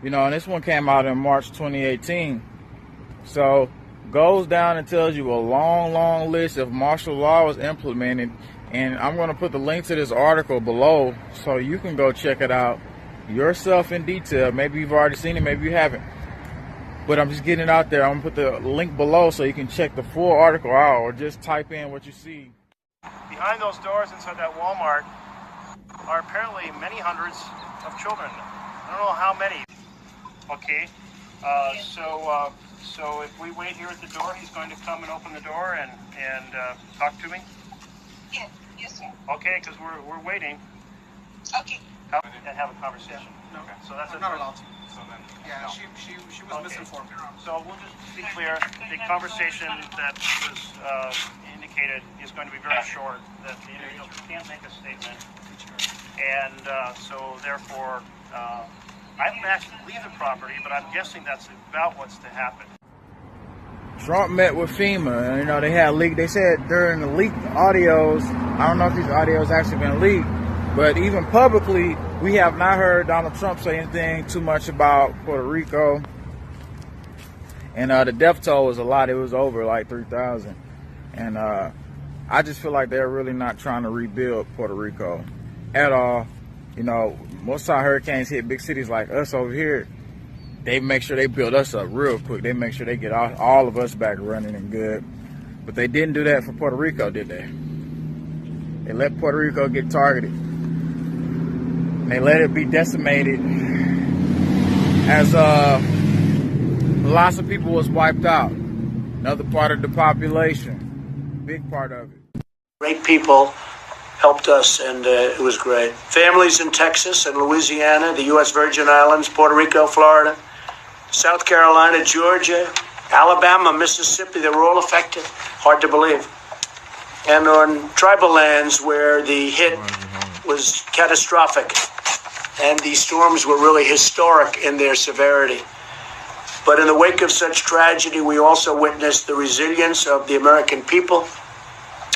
You know, and this one came out in March 2018. So goes down and tells you a long list of martial law was implemented. And I'm going to put the link to this article below so you can go check it out yourself in detail. Maybe you've already seen it, maybe you haven't. But I'm just getting it out there. I'm going to put the link below so you can check the full article out or just type in what you see. Behind those doors inside that Walmart are apparently many hundreds of children. I don't know how many. Okay, so if we wait here at the door, he's going to come and open the door and talk to me? Yes, sir. Okay, because we're waiting. Okay. And have a conversation. No, okay. So that's I'm not allowed to. So then, yeah, no. she was misinformed. So we'll just be clear. The conversation that was indicated is going to be very short. That the individual can't make a statement, and so therefore, I haven't actually leave the property, but I'm guessing that's about what's to happen. Trump met with FEMA, and you know they had leaked. They said during the leaked audios, I don't know if these audios actually been leaked, but even publicly, we have not heard Donald Trump say anything too much about Puerto Rico. And the death toll was a lot. It was over like 3,000. And I just feel like they're really not trying to rebuild Puerto Rico at all. You know, most time hurricanes hit big cities like us over here, they make sure they build us up real quick. They make sure they get all of us back running and good. But they didn't do that for Puerto Rico, did they? They let Puerto Rico get targeted. They let it be decimated as lots of people was wiped out. Another part of the population, big part of it. Great people helped us, and it was great. Families in Texas and Louisiana, the U.S. Virgin Islands, Puerto Rico, Florida, South Carolina, Georgia, Alabama, Mississippi, they were all affected. Hard to believe. And on tribal lands where the hit was catastrophic, and these storms were really historic in their severity. But in the wake of such tragedy, we also witnessed the resilience of the American people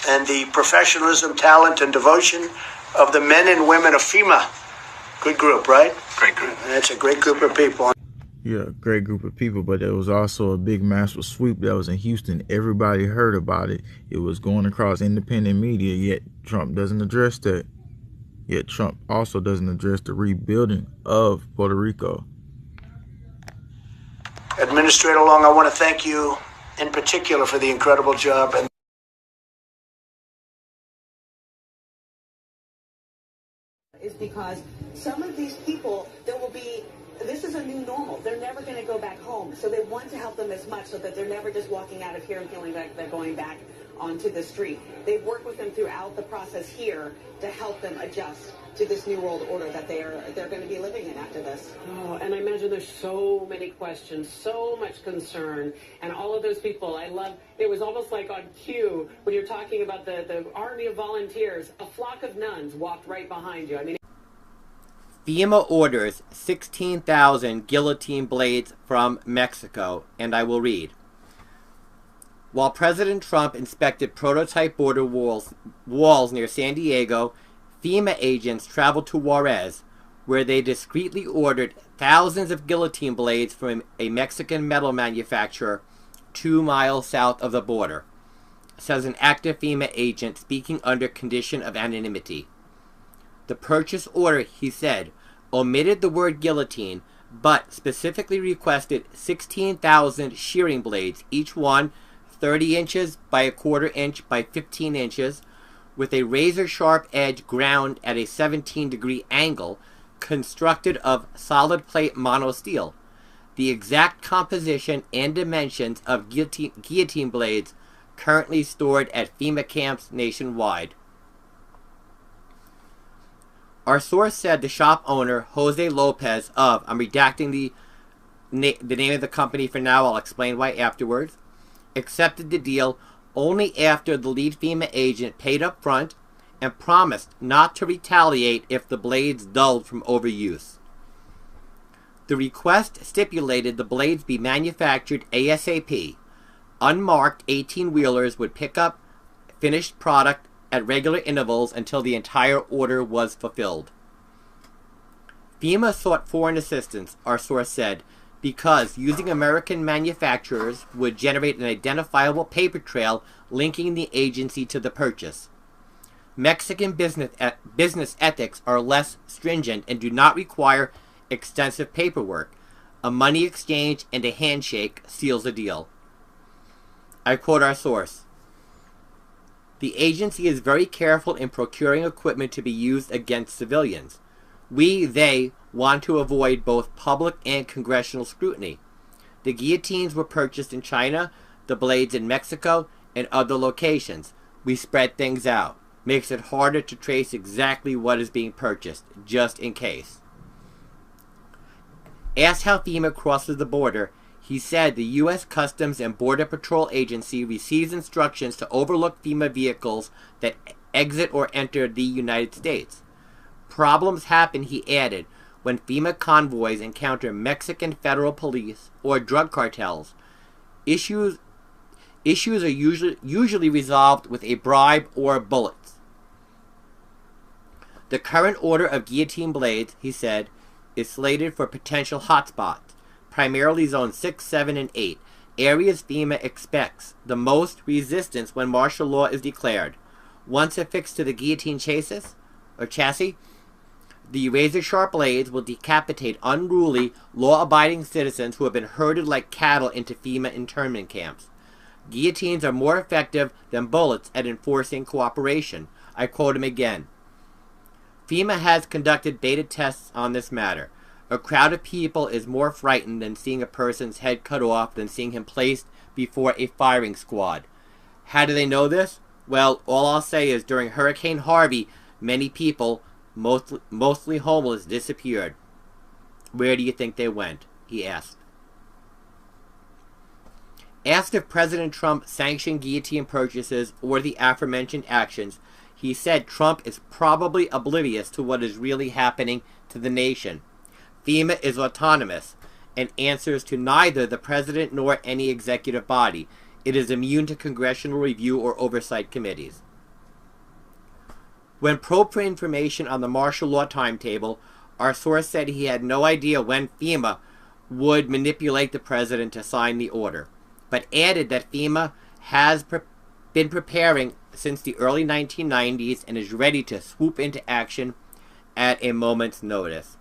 and the professionalism, talent, and devotion of the men and women of FEMA. Good group, right? Great group. That's a great group of people. Yeah, great group of people, but there was also a big massive sweep that was in Houston. Everybody heard about it. It was going across independent media, yet Trump doesn't address that. Yet Trump also doesn't address the rebuilding of Puerto Rico. Administrator Long, I want to thank you in particular for the incredible job. And is because some of these people, this is a new normal. They're never going to go back home. So they want to help them as much so that they're never just walking out of here and feeling like they're going back onto the street. They work with them throughout the process here to help them adjust to this new world order that they're going to be living in after this. Oh, and I imagine there's so many questions, so much concern, and all of those people. It was almost like on cue when you're talking about the army of volunteers. A flock of nuns walked right behind you. I mean, FEMA orders 16,000 guillotine blades from Mexico, and I will read. While President Trump inspected prototype border walls near San Diego, FEMA agents traveled to Juarez, where they discreetly ordered thousands of guillotine blades from a Mexican metal manufacturer 2 miles south of the border, says an active FEMA agent speaking under condition of anonymity. The purchase order, he said, omitted the word guillotine, but specifically requested 16,000 shearing blades, each one 30 inches by a quarter inch by 15 inches, with a razor-sharp edge ground at a 17-degree angle, constructed of solid plate monosteel. The exact composition and dimensions of guillotine blades currently stored at FEMA camps nationwide. Our source said the shop owner, Jose Lopez of, I'm redacting the name of the company for now, I'll explain why afterwards, accepted the deal only after the lead FEMA agent paid up front and promised not to retaliate if the blades dulled from overuse. The request stipulated the blades be manufactured ASAP. Unmarked 18-wheelers would pick up finished product at regular intervals until the entire order was fulfilled. FEMA sought foreign assistance, our source said, because using American manufacturers would generate an identifiable paper trail linking the agency to the purchase. Mexican business ethics are less stringent and do not require extensive paperwork. A money exchange and a handshake seals a deal. I quote our source. The agency is very careful in procuring equipment to be used against civilians. They want to avoid both public and congressional scrutiny. The guillotines were purchased in China, the blades in Mexico, and other locations. We spread things out. Makes it harder to trace exactly what is being purchased, just in case. Asked how FEMA crosses the border, he said the U.S. Customs and Border Patrol Agency receives instructions to overlook FEMA vehicles that exit or enter the United States. Problems happen, he added, when FEMA convoys encounter Mexican federal police or drug cartels. Issues are usually resolved with a bribe or bullets. The current order of guillotine blades, he said, is slated for potential hotspots, primarily zones 6, 7, and 8, areas FEMA expects the most resistance when martial law is declared. Once affixed to the guillotine chassis, the razor-sharp blades will decapitate unruly, law-abiding citizens who have been herded like cattle into FEMA internment camps. Guillotines are more effective than bullets at enforcing cooperation. I quote him again. FEMA has conducted beta tests on this matter. A crowd of people is more frightened than seeing a person's head cut off than seeing him placed before a firing squad. How do they know this? Well, all I'll say is during Hurricane Harvey, many people, mostly homeless, disappeared. Where do you think they went? He asked. Asked if President Trump sanctioned guillotine purchases or the aforementioned actions, he said Trump is probably oblivious to what is really happening to the nation. FEMA is autonomous and answers to neither the president nor any executive body. It is immune to congressional review or oversight committees. When probed for information on the martial law timetable, our source said he had no idea when FEMA would manipulate the president to sign the order, but added that FEMA has been preparing since the early 1990s and is ready to swoop into action at a moment's notice.